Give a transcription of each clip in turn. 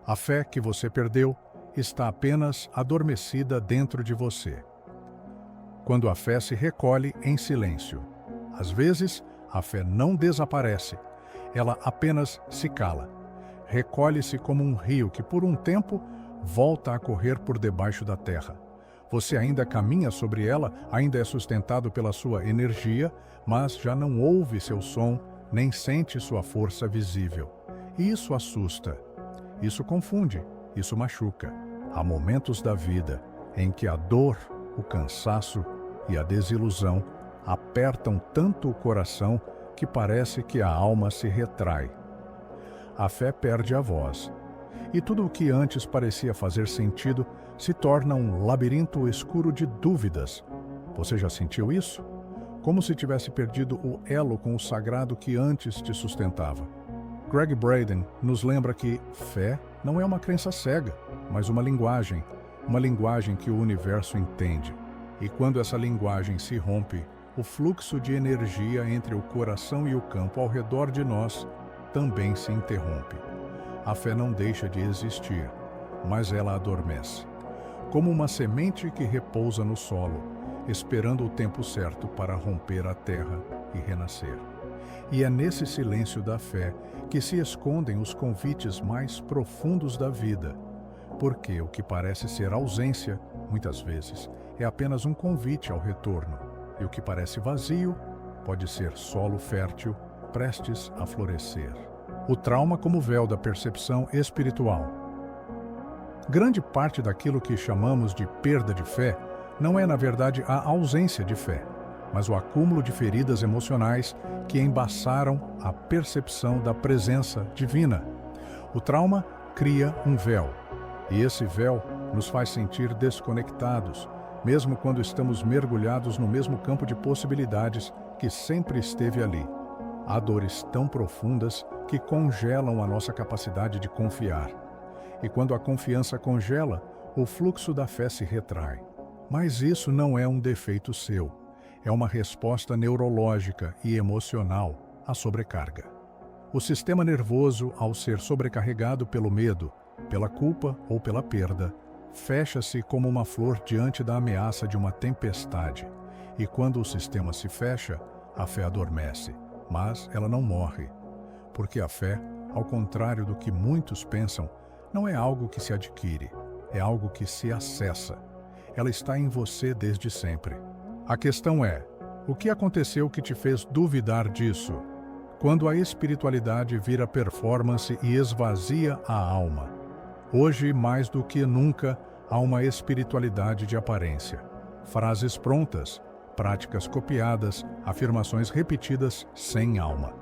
A fé que você perdeu está apenas adormecida dentro de você. Quando a fé se recolhe em silêncio. Às vezes, a fé não desaparece, ela apenas se cala. Recolhe-se como um rio que, por um tempo, volta a correr por debaixo da terra. Você ainda caminha sobre ela, ainda é sustentado pela sua energia, mas já não ouve seu som, nem sente sua força visível. E isso assusta, isso confunde, isso machuca. Há momentos da vida em que a dor, o cansaço e a desilusão apertam tanto o coração que parece que a alma se retrai. A fé perde a voz, e tudo o que antes parecia fazer sentido se torna um labirinto escuro de dúvidas. Você já sentiu isso? Como se tivesse perdido o elo com o sagrado que antes te sustentava. Gregg Braden nos lembra que fé não é uma crença cega, mas uma linguagem que o universo entende. E quando essa linguagem se rompe, o fluxo de energia entre o coração e o campo ao redor de nós também se interrompe. A fé não deixa de existir, mas ela adormece, como uma semente que repousa no solo, esperando o tempo certo para romper a terra e renascer. E é nesse silêncio da fé que se escondem os convites mais profundos da vida, porque o que parece ser ausência, muitas vezes, é apenas um convite ao retorno, e o que parece vazio pode ser solo fértil, prestes a florescer. O trauma como véu da percepção espiritual. Grande parte daquilo que chamamos de perda de fé não é, na verdade, a ausência de fé, mas o acúmulo de feridas emocionais que embaçaram a percepção da presença divina. O trauma cria um véu, e esse véu nos faz sentir desconectados, mesmo quando estamos mergulhados no mesmo campo de possibilidades que sempre esteve ali. Há dores tão profundas que congelam a nossa capacidade de confiar. E quando a confiança congela, o fluxo da fé se retrai. Mas isso não é um defeito seu. É uma resposta neurológica e emocional à sobrecarga. O sistema nervoso, ao ser sobrecarregado pelo medo, pela culpa ou pela perda, fecha-se como uma flor diante da ameaça de uma tempestade. E quando o sistema se fecha, a fé adormece, mas ela não morre. Porque a fé, ao contrário do que muitos pensam, não é algo que se adquire, é algo que se acessa. Ela está em você desde sempre. A questão é, o que aconteceu que te fez duvidar disso? Quando a espiritualidade vira performance e esvazia a alma. Hoje, mais do que nunca, há uma espiritualidade de aparência. Frases prontas, práticas copiadas, afirmações repetidas sem alma.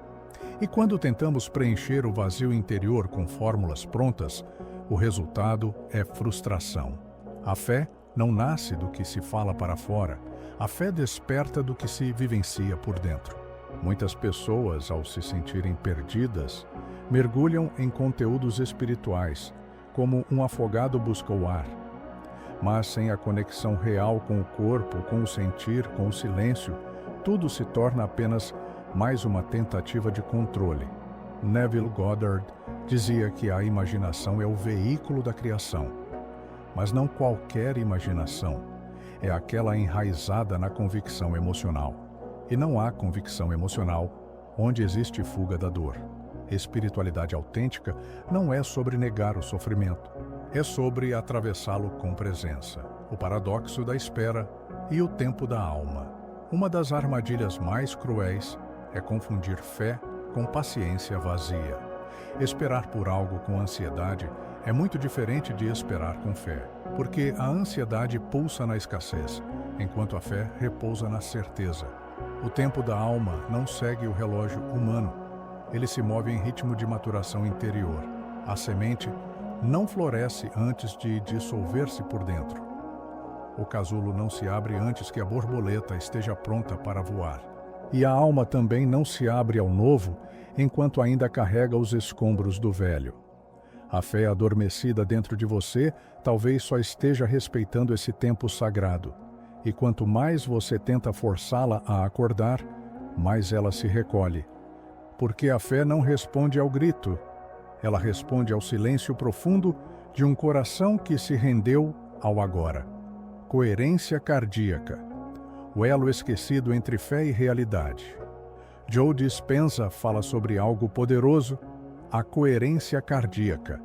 E quando tentamos preencher o vazio interior com fórmulas prontas, o resultado é frustração. A fé não nasce do que se fala para fora, a fé desperta do que se vivencia por dentro. Muitas pessoas, ao se sentirem perdidas, mergulham em conteúdos espirituais, como um afogado busca o ar. Mas sem a conexão real com o corpo, com o sentir, com o silêncio, tudo se torna apenas mais uma tentativa de controle. Neville Goddard dizia que a imaginação é o veículo da criação. Mas não qualquer imaginação, é aquela enraizada na convicção emocional. E não há convicção emocional onde existe fuga da dor. Espiritualidade autêntica não é sobre negar o sofrimento, é sobre atravessá-lo com presença. O paradoxo da espera e o tempo da alma. Uma das armadilhas mais cruéis é confundir fé com paciência vazia. Esperar por algo com ansiedade é muito diferente de esperar com fé, porque a ansiedade pulsa na escassez, enquanto a fé repousa na certeza. O tempo da alma não segue o relógio humano. Ele se move em ritmo de maturação interior. A semente não floresce antes de dissolver-se por dentro. O casulo não se abre antes que a borboleta esteja pronta para voar. E a alma também não se abre ao novo enquanto ainda carrega os escombros do velho. A fé adormecida dentro de você talvez só esteja respeitando esse tempo sagrado. E quanto mais você tenta forçá-la a acordar, mais ela se recolhe. Porque a fé não responde ao grito, Ela responde ao silêncio profundo de um coração que se rendeu ao agora. Coerência cardíaca. O elo esquecido entre fé e realidade. Joe Dispenza fala sobre algo poderoso, a coerência cardíaca.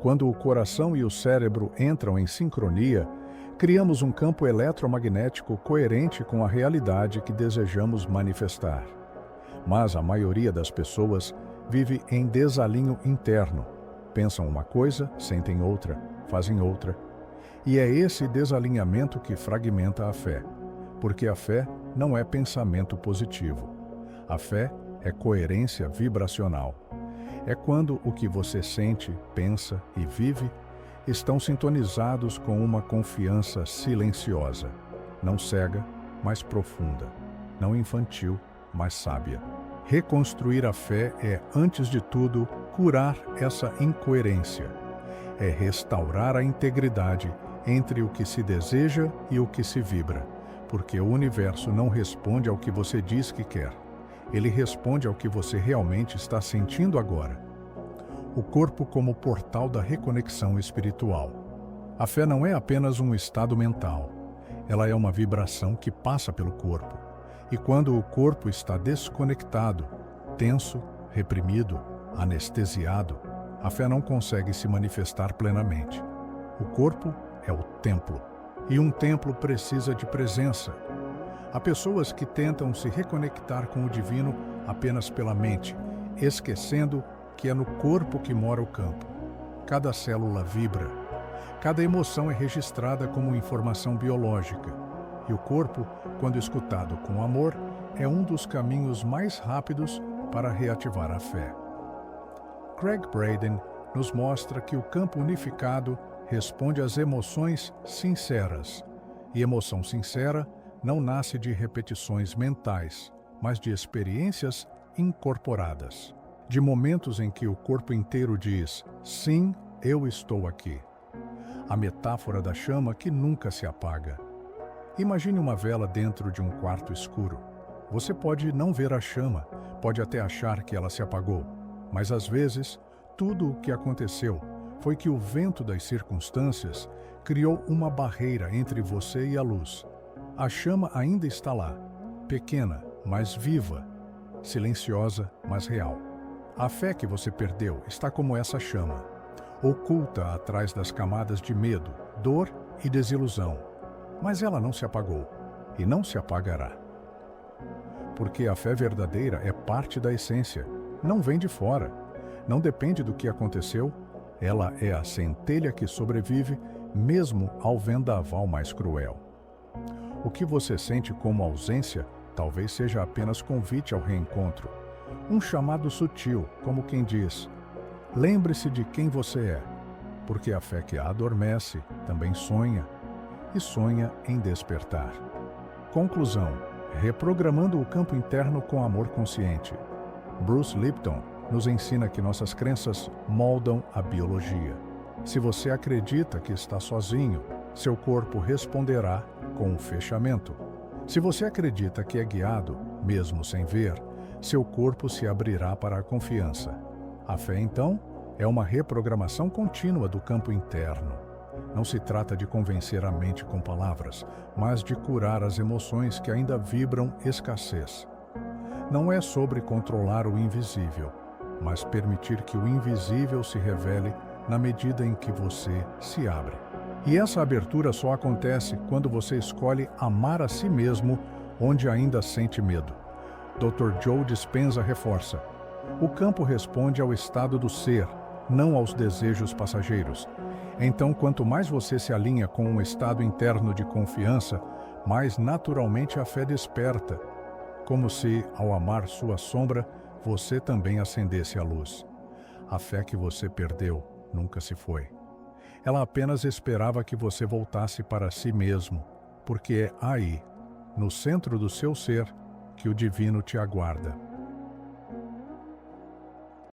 Quando o coração e o cérebro entram em sincronia, criamos um campo eletromagnético coerente com a realidade que desejamos manifestar. Mas a maioria das pessoas vive em desalinho interno. Pensam uma coisa, sentem outra, fazem outra. E é esse desalinhamento que fragmenta a fé, porque a fé não é pensamento positivo. A fé é coerência vibracional. É quando o que você sente, pensa e vive estão sintonizados com uma confiança silenciosa, não cega, mas profunda, não infantil, mas sábia. Reconstruir a fé é, antes de tudo, curar essa incoerência. É restaurar a integridade entre o que se deseja e o que se vibra, porque o universo não responde ao que você diz que quer. Ele responde ao que você realmente está sentindo agora. O corpo como portal da reconexão espiritual. A fé não é apenas um estado mental. Ela é uma vibração que passa pelo corpo. E quando o corpo está desconectado, tenso, reprimido, anestesiado, a fé não consegue se manifestar plenamente. O corpo é o templo. E um templo precisa de presença. Há pessoas que tentam se reconectar com o divino apenas pela mente, esquecendo que é no corpo que mora o campo. Cada célula vibra. Cada emoção é registrada como informação biológica. E o corpo, quando escutado com amor, é um dos caminhos mais rápidos para reativar a fé. Craig Braden nos mostra que o campo unificado responde às emoções sinceras. E emoção sincera não nasce de repetições mentais, mas de experiências incorporadas. De momentos em que o corpo inteiro diz, sim, eu estou aqui. A metáfora da chama que nunca se apaga. Imagine uma vela dentro de um quarto escuro. Você pode não ver a chama, pode até achar que ela se apagou, mas às vezes, tudo o que aconteceu foi que o vento das circunstâncias criou uma barreira entre você e a luz. A chama ainda está lá, pequena, mas viva, silenciosa, mas real. A fé que você perdeu está como essa chama, oculta atrás das camadas de medo, dor e desilusão. Mas ela não se apagou e não se apagará. Porque a fé verdadeira é parte da essência, não vem de fora, não depende do que aconteceu, ela é a centelha que sobrevive mesmo ao vendaval mais cruel. O que você sente como ausência talvez seja apenas convite ao reencontro, um chamado sutil, como quem diz, lembre-se de quem você é, porque a fé que a adormece também sonha, e sonha em despertar. Conclusão: reprogramando o campo interno com amor consciente. Bruce Lipton nos ensina que nossas crenças moldam a biologia. Se você acredita que está sozinho, seu corpo responderá com um fechamento. Se você acredita que é guiado, mesmo sem ver, seu corpo se abrirá para a confiança. A fé, então, é uma reprogramação contínua do campo interno. Não se trata de convencer a mente com palavras, mas de curar as emoções que ainda vibram escassez. Não é sobre controlar o invisível, mas permitir que o invisível se revele na medida em que você se abre. E essa abertura só acontece quando você escolhe amar a si mesmo onde ainda sente medo. Dr. Joe Dispenza reforça: o campo responde ao estado do ser, não aos desejos passageiros. Então, quanto mais você se alinha com um estado interno de confiança, mais naturalmente a fé desperta, como se, ao amar sua sombra, você também acendesse a luz. A fé que você perdeu nunca se foi. Ela apenas esperava que você voltasse para si mesmo, porque é aí, no centro do seu ser, que o divino te aguarda.